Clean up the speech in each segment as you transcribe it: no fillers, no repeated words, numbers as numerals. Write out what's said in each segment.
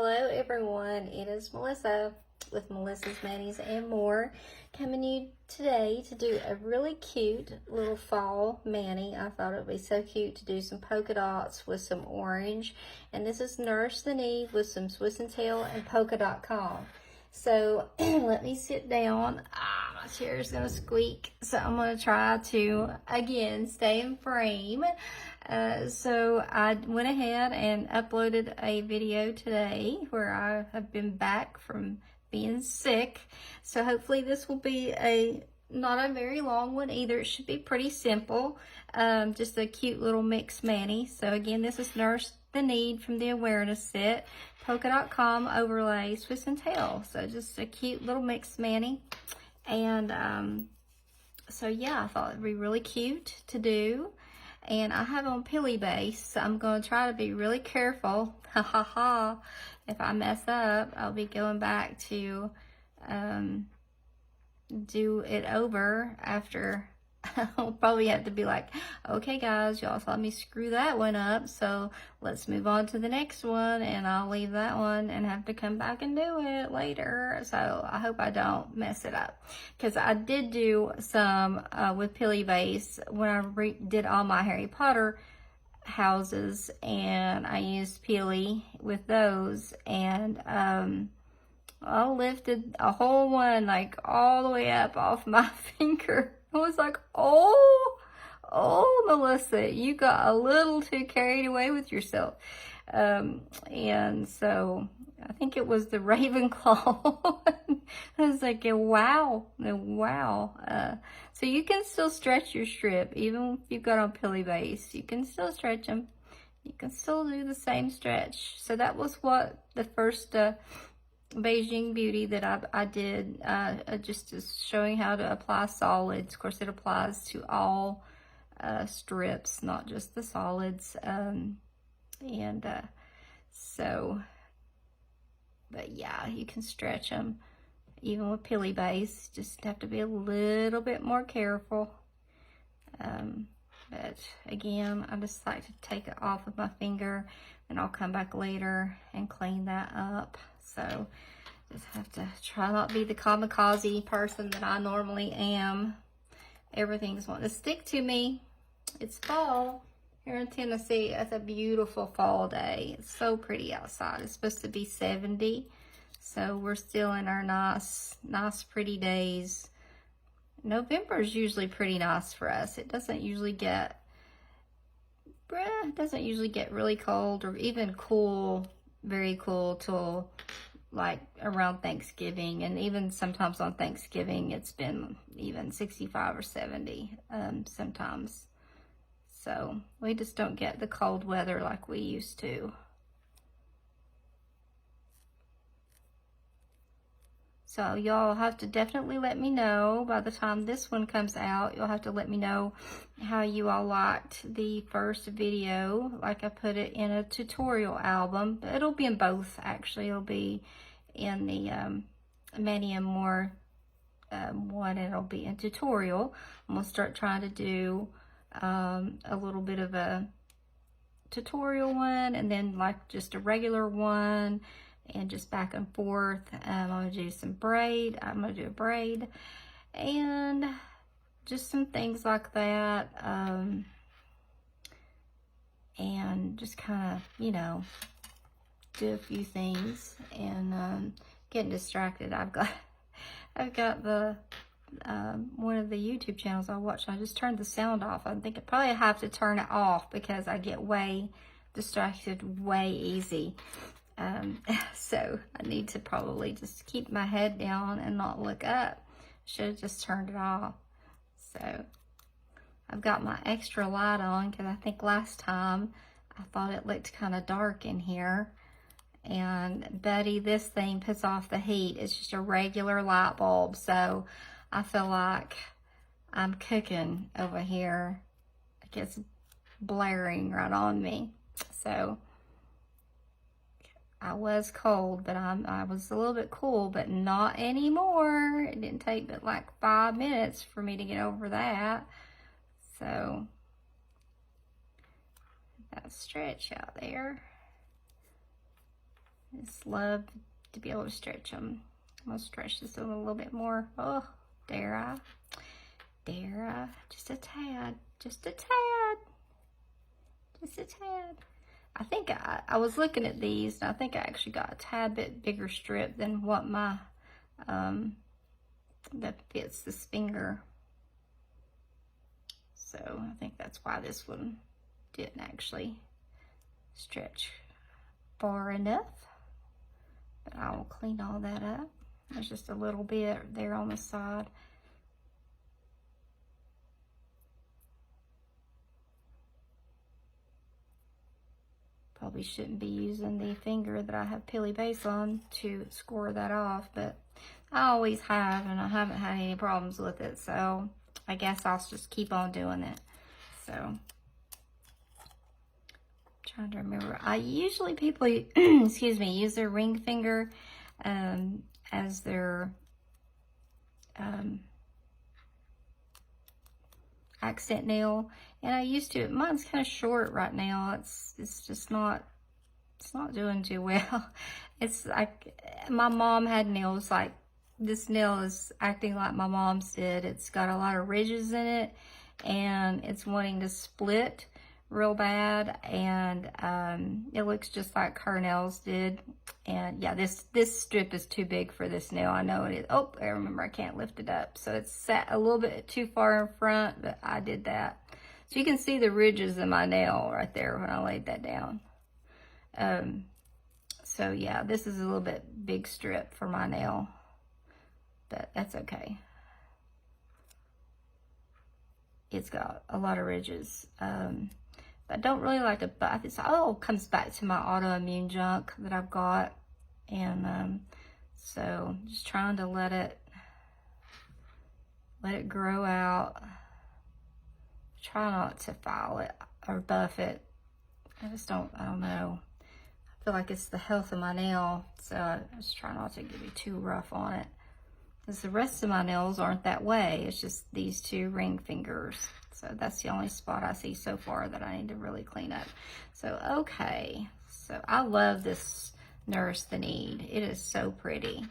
Hello everyone, it is Melissa with Melissa's Manis and More, coming to you today to do a really cute little fall mani. I thought it would be so cute to do some polka dots with some orange, and this is Nourish the Knee with some Swiss and Tail and polka.com. So let me sit down. My chair is gonna squeak, so I'm gonna try to again stay in frame. So I went ahead and uploaded a video today where I have been back from being sick. So hopefully this will be not a very long one either. It should be pretty simple. Just a cute little mixed mani. So again, this is Nourish the Need from the Awareness Set. Polka.com overlay Swiss and Tail. So just a cute little mixed mani. And so yeah, I thought it'd be really cute to do. And I have on pilly base, so I'm going to try to be really careful. Ha ha ha. If I mess up, I'll be going back to do it over after. I'll probably have to be like, okay guys, y'all saw me screw that one up, so let's move on to the next one, and I'll leave that one and have to come back and do it later. So I hope I don't mess it up, because I did do some with pilly base when I did all my Harry Potter houses, and I used pilly with those, and I lifted a whole one like all the way up off my finger. I was like, oh, Melissa, you got a little too carried away with yourself. And so I think it was the Ravenclaw. I was like, wow. So you can still stretch your strip, even if you've got on pilly base. You can still stretch them. You can still do the same stretch. So that was what the first Beijing Beauty that I did, just showing how to apply solids. Of course, it applies to all strips, not just the solids. But yeah, you can stretch them even with pilly base. Just have to be a little bit more careful. But again, I just like to take it off of my finger, and I'll come back later and clean that up. So just have to try not to be the kamikaze person that I normally am. Everything's wanting to stick to me. It's fall here in Tennessee. It's a beautiful fall day. It's so pretty outside. It's supposed to be 70. So we're still in our nice pretty days. November is usually pretty nice for us. It doesn't usually get really cold or even cool, very cool till like around Thanksgiving, and even sometimes on Thanksgiving it's been even 65 or 70 sometimes. So we just don't get the cold weather like we used to. So y'all have to definitely let me know by the time this one comes out. You'll have to let me know how you all liked the first video. Like, I put it in a tutorial album. It'll be in both, actually. It'll be in the Mani and More one, and it'll be in tutorial. I'm going to start trying to do a little bit of a tutorial one, and then like just a regular one, and just back and forth. I'm going to do some braid. I'm going to do a braid and just some things like that. And just kind of, you know, do a few things. And getting distracted. I've got the one of the YouTube channels I watch. I just turned the sound off. I think I probably have to turn it off because I get way distracted way easy. So I need to probably just keep my head down and not look up. Should have just turned it off. So I've got my extra light on because I think last time I thought it looked kind of dark in here. And Betty, this thing puts off the heat. It's just a regular light bulb. So I feel like I'm cooking over here. It gets blaring right on me. So I was cold, but I was a little bit cool, but not anymore. It didn't take but like 5 minutes for me to get over that. So that stretch out there. Just love to be able to stretch them. I'm gonna stretch this a little bit more. Oh, dare I? Dare I? Just a tad. Just a tad. Just a tad. I think I was looking at these, and I think I actually got a tad bit bigger strip than what my, that fits this finger. So I think that's why this one didn't actually stretch far enough. But I will clean all that up. There's just a little bit there on the side. Probably shouldn't be using the finger that I have Pilly Base on to score that off, but I always have, and I haven't had any problems with it, so I guess I'll just keep on doing it. So, trying to remember. I usually, people, excuse me, use their ring finger as their accent nail, and I used to. Mine's kind of short right now. It's just not, it's not doing too well. It's like my mom had nails like this. Nail is acting like my mom's did. It's got a lot of ridges in it, and it's wanting to split real bad, and it looks just like her nails did. And yeah, this strip is too big for this nail. I know it is. Oh, I remember I can't lift it up, so it's sat a little bit too far in front, but I did that. So you can see the ridges in my nail right there when I laid that down. So yeah, this is a little bit big strip for my nail, but that's okay. It's got a lot of ridges. I don't really like to, but this all comes back to my autoimmune junk that I've got, and so just trying to let it grow out. Try not to file it or buff it. I don't know. I feel like it's the health of my nail, so I just try not to get too rough on it. Because the rest of my nails aren't that way. It's just these two ring fingers. So that's the only spot I see so far that I need to really clean up. So, okay. So I love this Nurse the Need. It is so pretty.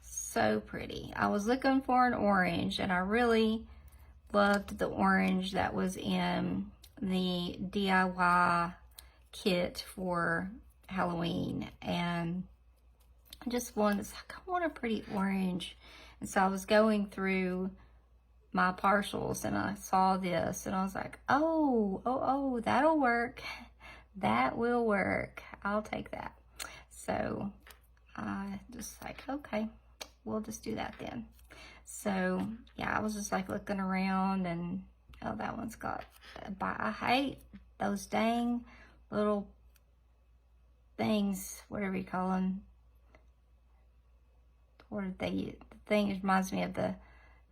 So pretty. I was looking for an orange, and I really loved the orange that was in the DIY kit for Halloween. And I just wanted, I want a pretty orange. And so I was going through my partials, and I saw this, and I was like, oh, that'll work. That will work. I'll take that. So I just like, okay, we'll just do that then. So yeah, I was just like looking around, and oh, that one's got, I hate those dang little things, whatever you call them. What are they? The thing reminds me of the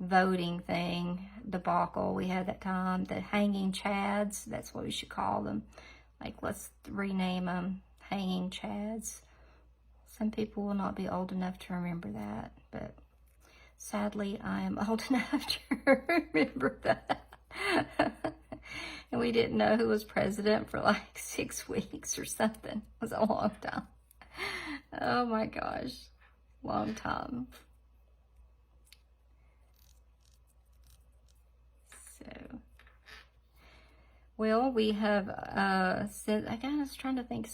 voting thing debacle we had that time. The hanging chads, that's what we should call them. Like, let's rename them hanging chads. Some people will not be old enough to remember that, but sadly I am old enough to remember that. And we didn't know who was president for like 6 weeks or something. It was a long time. Oh my gosh, long time. So, well, we have, since, I was trying to think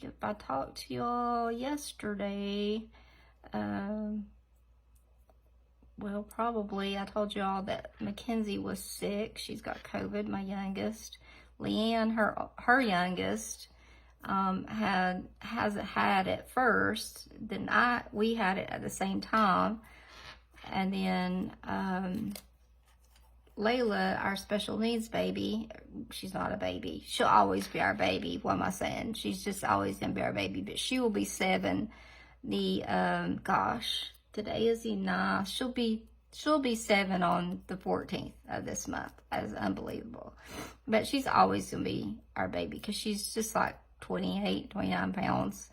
if I talked to y'all yesterday. Well, probably. I told y'all that Mackenzie was sick. She's got COVID, my youngest. Leanne, her youngest, hasn't had it first. Then we had it at the same time. And then, Layla, our special needs baby, she's not a baby. She'll always be our baby. What am I saying? She's just always gonna be our baby, but she will be 7. Gosh, today is the 9th. She'll be 7 on the 14th of this month. That is unbelievable. But she's always gonna be our baby because she's just like 28, 29 pounds.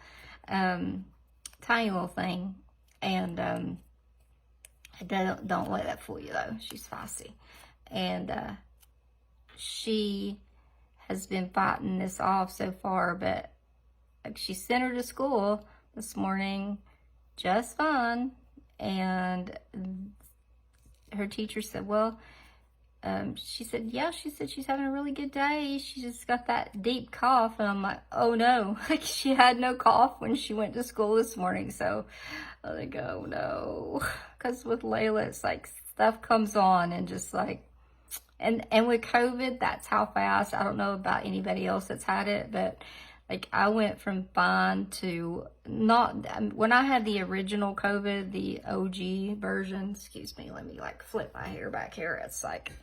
Tiny little thing. And don't let that fool you though. She's feisty. And she has been fighting this off so far, but like, she sent her to school this morning just fine, and her teacher said, well, she said, yeah, she said she's having a really good day. She just got that deep cough. And I'm like, oh no, like, she had no cough when she went to school this morning. So I think, oh no, because with Layla, it's like stuff comes on and just like, and with COVID, that's how fast. I don't know about anybody else that's had it, but like, I went from fine to not. When I had the original COVID, the OG version, excuse me, let me like flip my hair back here. It's like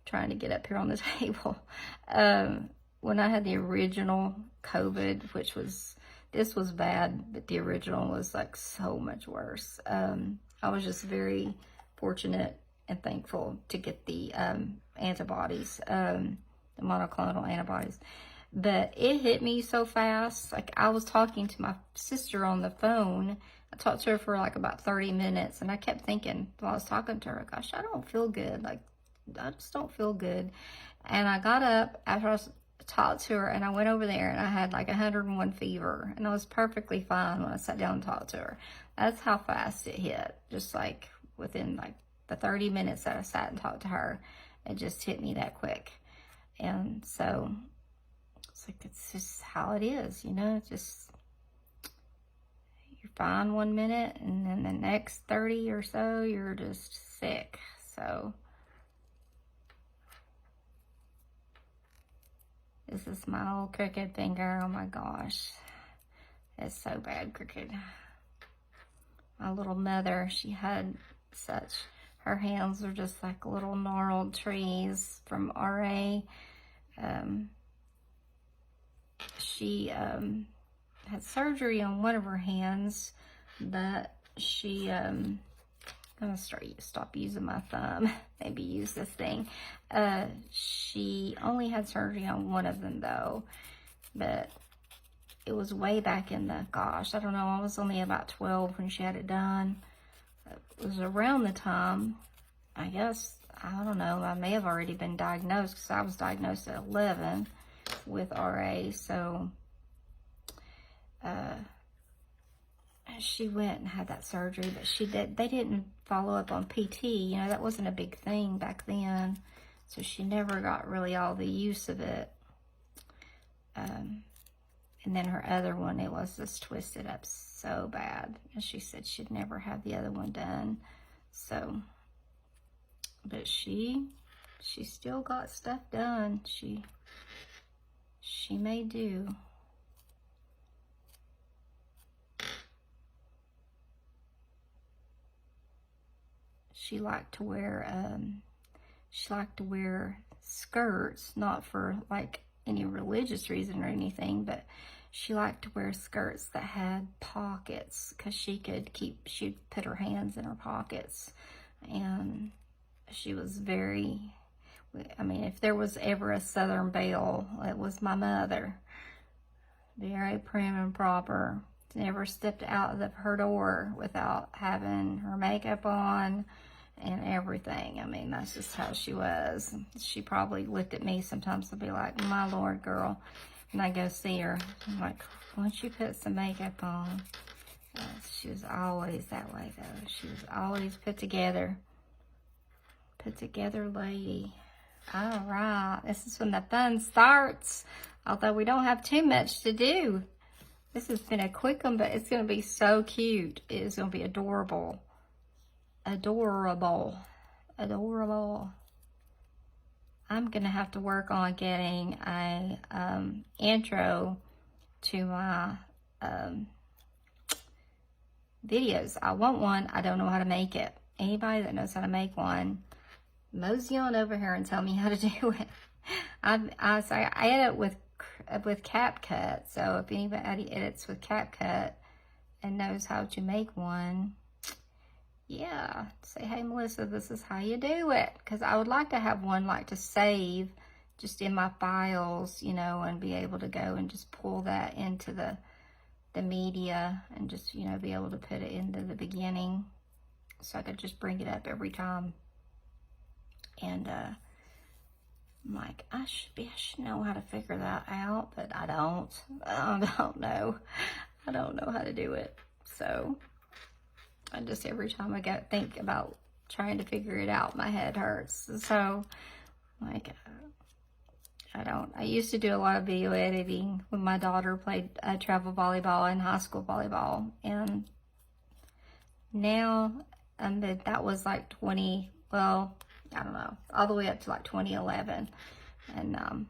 trying to get up here on the table. When I had the original COVID, which was, this was bad, but the original was like so much worse. I was just very fortunate and thankful to get the antibodies, the monoclonal antibodies. But it hit me so fast. Like, I was talking to my sister on the phone. I talked to her for like about 30 minutes, and I kept thinking while I was talking to her, gosh, I don't feel good. Like, I just don't feel good. And I got up after I talked to her, and I went over there, and I had like 101 fever, and I was perfectly fine when I sat down and talked to her. That's how fast it hit. Just like within like the 30 minutes that I sat and talked to her, it just hit me that quick. And so it's like, it's just how it is, you know. It's just, you're fine 1 minute, and then the next 30 or so, you're just sick. So this is my little crooked finger. Oh my gosh, it's so bad crooked. My little mother, she had such, her hands were just like little gnarled trees from RA. She had surgery on one of her hands, but she, I'm gonna stop using my thumb, maybe use this thing. She only had surgery on one of them though, but it was way back in the, gosh, I don't know, I was only about 12 when she had it done. It was around the time, I guess, I don't know, I may have already been diagnosed, because I was diagnosed at 11 with RA. So she went and had that surgery, but they didn't follow up on PT. You know, that wasn't a big thing back then, so she never got really all the use of it. And then her other one, it was just twisted up so bad, and she said she'd never have the other one done. So, but she still got stuff done. She may do. She liked to wear skirts, not for like any religious reason or anything, but she liked to wear skirts that had pockets, because she'd put her hands in her pockets. And she was very, I mean, if there was ever a Southern belle, it was my mother. Very prim and proper. Never stepped out of her door without having her makeup on and everything. I mean, that's just how she was. She probably looked at me sometimes and be like, my Lord, girl. And I go see her. I'm like, why don't you put some makeup on? She was always that way, though. She was always put together. Put together lady. All right. This is when the fun starts. Although we don't have too much to do. This has been a quick one, but it's going to be so cute. It is going to be adorable. Adorable. Adorable. I'm going to have to work on getting a intro to my videos. I want one. I don't know how to make it. Anybody that knows how to make one, mosey on over here and tell me how to do it. I edit with CapCut, so if anybody edits with CapCut and knows how to make one, yeah, say, hey Melissa, this is how you do it, because I would like to have one like to save just in my files, you know, and be able to go and just pull that into the media and just, you know, be able to put it into the beginning, so I could just bring it up every time. And I'm like, I should know how to figure that out, but I don't. I don't know. I don't know how to do it. So I just, every time I think about trying to figure it out, my head hurts. So like, I used to do a lot of video editing when my daughter played travel volleyball and high school volleyball. And now, that was like 20, well, I don't know, all the way up to like 2011. And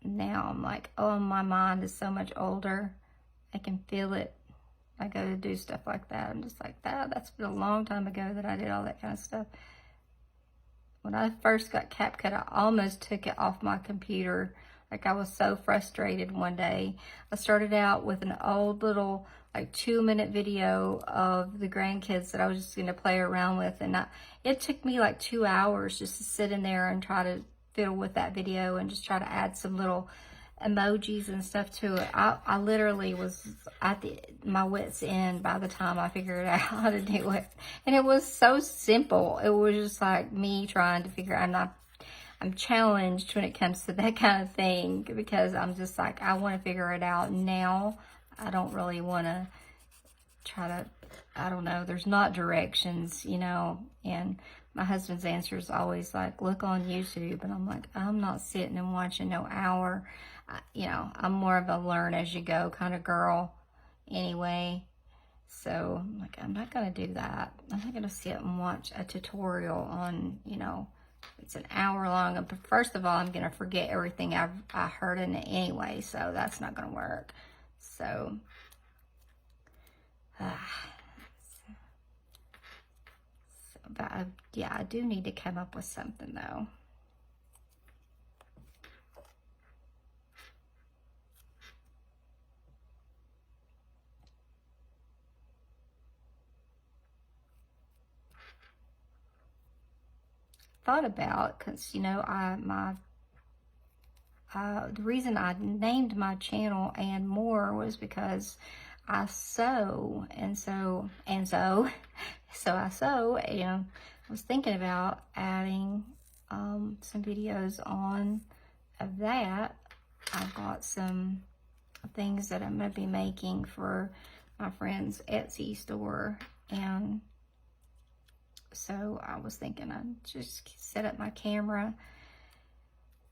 now I'm like, oh, my mind is so much older. I can feel it. I go to do stuff like that. I'm just like, that's been a long time ago that I did all that kind of stuff. When I first got CapCut, I almost took it off my computer. Like, I was so frustrated one day. I started out with an old little, like, 2-minute video of the grandkids that I was just going to play around with. And it took me like 2 hours just to sit in there and try to fiddle with that video and just try to add some little emojis and stuff to it. I literally was at my wit's end by the time I figured out how to do it. And it was so simple. It was just like me trying to figure out. I'm challenged when it comes to that kind of thing, because I'm just like, I want to figure it out now. I don't really want to try to, I don't know, there's not directions, you know. And my husband's answer is always like, look on YouTube. And I'm like, I'm not sitting and watching no hour. You know, I'm more of a learn as you go kind of girl anyway. So I'm like, I'm not going to do that. I'm not going to sit and watch a tutorial on, you know, it's an hour long. But first of all, I'm going to forget everything I heard in it anyway. So that's not going to work. So, but yeah, I do need to come up with something though. Thought about, because you know, the reason I named my channel and more was because I sew, and so I sew, and I was thinking about adding some videos on of that. I've got some things that I'm going to be making for my friend's Etsy store, and so I was thinking I'd just set up my camera.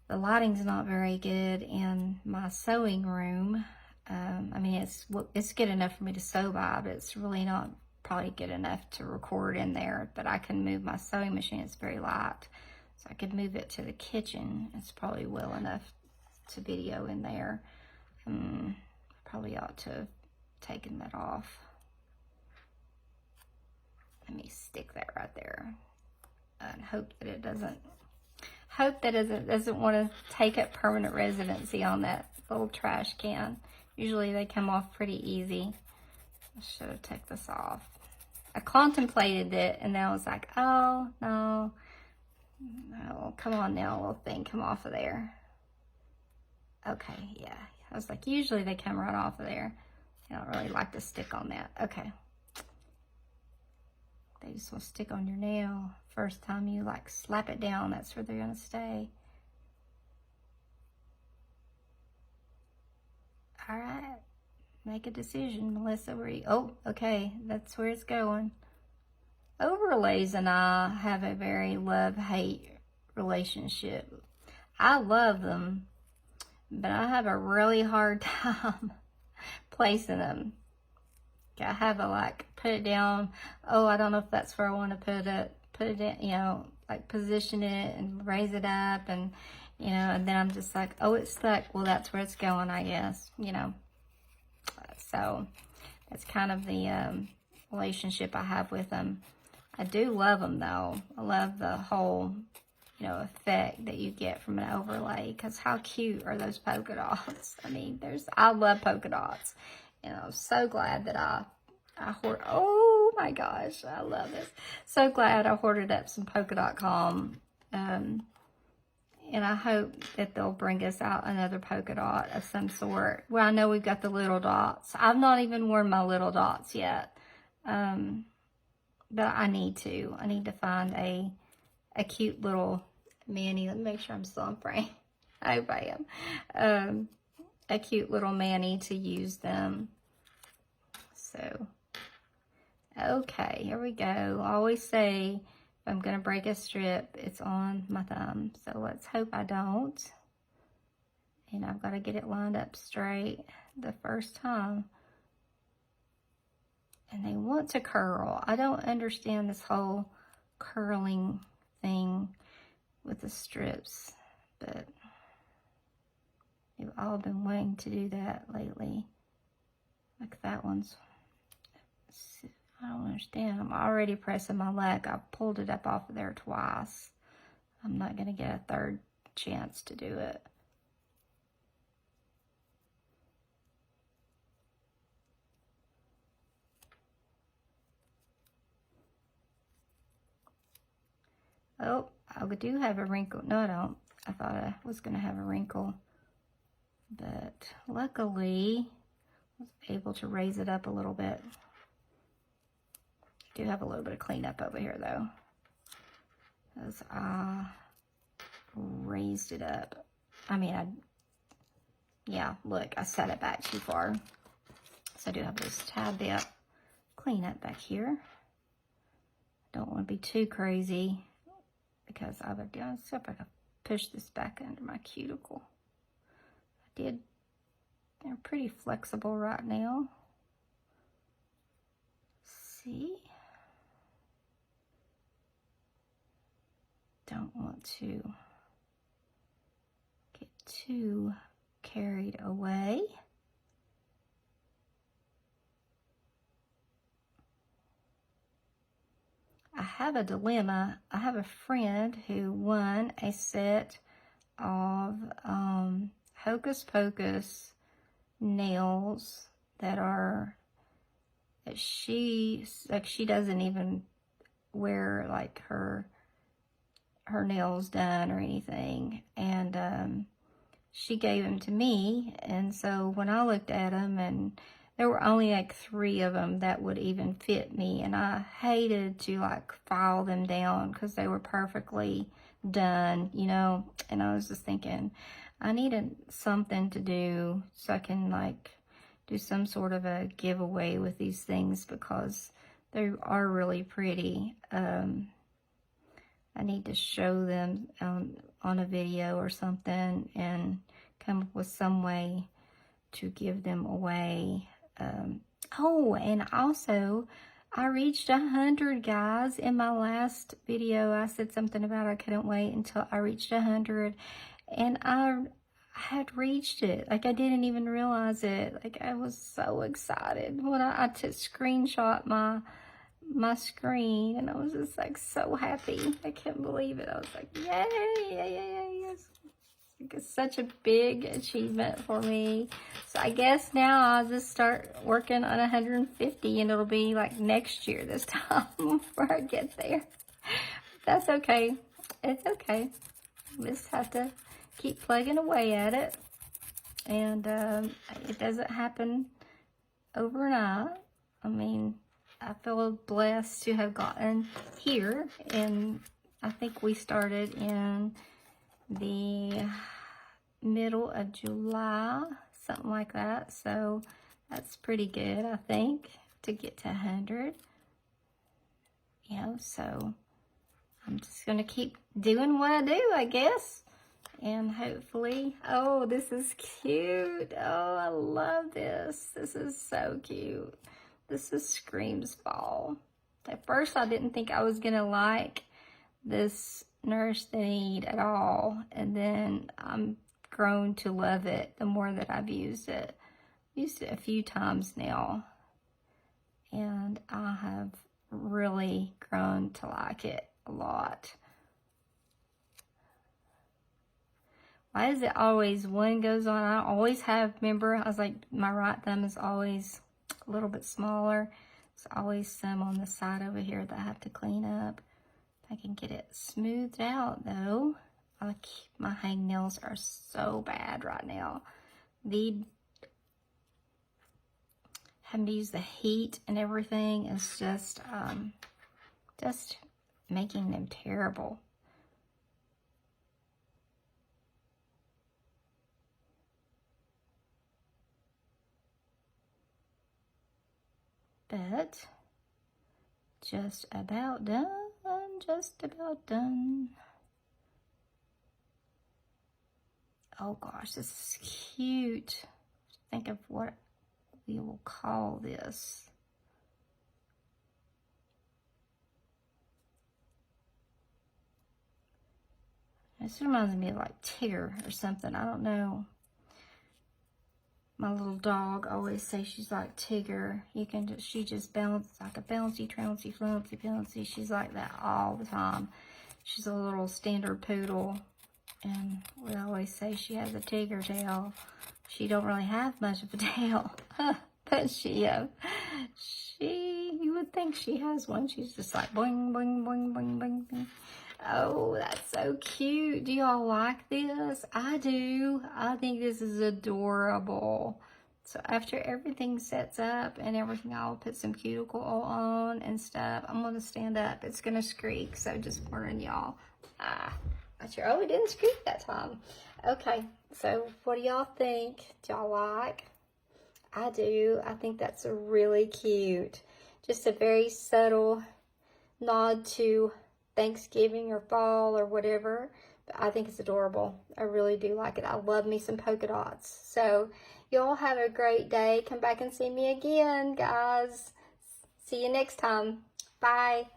The lighting's not very good in my sewing room. I mean, it's good enough for me to sew by, but it's really not probably good enough to record in there. But I can move my sewing machine. It's very light, so I could move it to the kitchen. It's probably well enough to video in there. Probably ought to have taken that off. Let me stick that right there and hope that it doesn't want to take up permanent residency on that little trash can. Usually they come off pretty easy. I should have taken this off. I contemplated it, and then I was like, oh no, come on now, little thing, come off of there. Okay, yeah. I was like, usually they come right off of there. I don't really like to stick on that. Okay. They just want to stick on your nail. First time you like slap it down, that's where they're going to stay. All right. Make a decision, Melissa. Oh, okay. That's where it's going. Overlays and I have a very love-hate relationship. I love them, but I have a really hard time placing them. I have to like put it down. Oh, I don't know if that's where I want to put it in, you know, like position it and raise it up, and you know, and then I'm just like, oh, it's stuck. Well, that's where it's going, I guess, you know. So that's kind of the relationship I have with them. I do love them though. I love the whole, you know, effect that you get from an overlay, because how cute are those polka dots? I mean, I love polka dots. And I'm so glad that I hoarded, oh my gosh, I love this. So glad I hoarded up some polka.com. And I hope that they'll bring us out another polka dot of some sort. Well, I know we've got the little dots. I've not even worn my little dots yet. But I need to. I need to find a cute little Manny. Let me make sure I'm still on frame. I hope I am. A cute little Manny to use them. So, okay, here we go. I always say if I'm going to break a strip, it's on my thumb. So let's hope I don't. And I've got to get it lined up straight the first time. And they want to curl. I don't understand this whole curling thing with the strips, but they've all been wanting to do that lately. Like that one's, I don't understand. I'm already pressing my leg. I pulled it up off of there twice. I'm not going to get a third chance to do it. Oh, I do have a wrinkle. No, I don't. I thought I was going to have a wrinkle. But luckily, I was able to raise it up a little bit. I do have a little bit of cleanup over here, though. As I raised it up. I mean, yeah, look, I set it back too far. So I do have this tad bit cleanup back here. Don't want to be too crazy because I would do stuff. I can push this back under my cuticle. They're pretty flexible right now. See? Don't want to get too carried away. I have a dilemma. I have a friend who won a set of Hocus Pocus nails that are, she doesn't even wear like her nails done or anything, and she gave them to me. And so when I looked at them, and there were only like 3 of them that would even fit me, and I hated to like file them down because they were perfectly done, you know. And I was just thinking I needed something to do so I can like do some sort of a giveaway with these things because they are really pretty. I need to show them on a video or something and come up with some way to give them away. Oh, and also I reached 100, guys. In my last video, I said something about I couldn't wait until I reached 100, and I had reached it. Like, I didn't even realize it. Like, I was so excited when I screenshot my screen, and I was just like so happy. I can't believe it. I was like, yay, yes. It's such a big achievement for me. So I guess now I'll just start working on 150, and it'll be like next year this time before I get there. That's okay. It's okay. I just have to keep plugging away at it. And it doesn't happen overnight. I mean, I feel blessed to have gotten here, and I think we started in the middle of July, something like that. So that's pretty good, I think, to get to 100. You know, so I'm just gonna keep doing what I do, I guess, and hopefully. Oh, this is cute. Oh, I love this. This is so cute. This is screams fall. At first, I didn't think I was gonna like this Nourish the Need at all, and then I'm grown to love it the more that I've used it. Used it a few times now, and I have really grown to like it a lot. Why is it always one goes on? I always have, remember, I was like, my right thumb is always a little bit smaller. There's always some on the side over here that I have to clean up. I can get it smoothed out though. My hangnails are so bad right now. Having to use the heat and everything is just making them terrible. but just about done, just about done. Oh gosh, this is cute. Think of what we will call this. This reminds me of like Tigger or something. I don't know. My little dog always says she's like Tigger. She just bounces like a bouncy, trouncy, flouncy, bouncy. She's like that all the time. She's a little standard poodle. And we always say she has a Tigger tail. She don't really have much of a tail. But you would think she has one. She's just like boing, boing, boing, boing, boing, boing. Oh, that's so cute. Do y'all like this? I do. I think this is adorable. So after everything sets up and everything, I'll put some cuticle oil on and stuff. I'm going to stand up. It's going to squeak, so just warning y'all. Oh, it didn't squeak that time. Okay, so what do y'all think? Do y'all like? I do. I think that's really cute. Just a very subtle nod to Thanksgiving or fall or whatever. But I think it's adorable. I really do like it. I love me some polka dots. So y'all have a great day. Come back and see me again, guys. See you next time. Bye.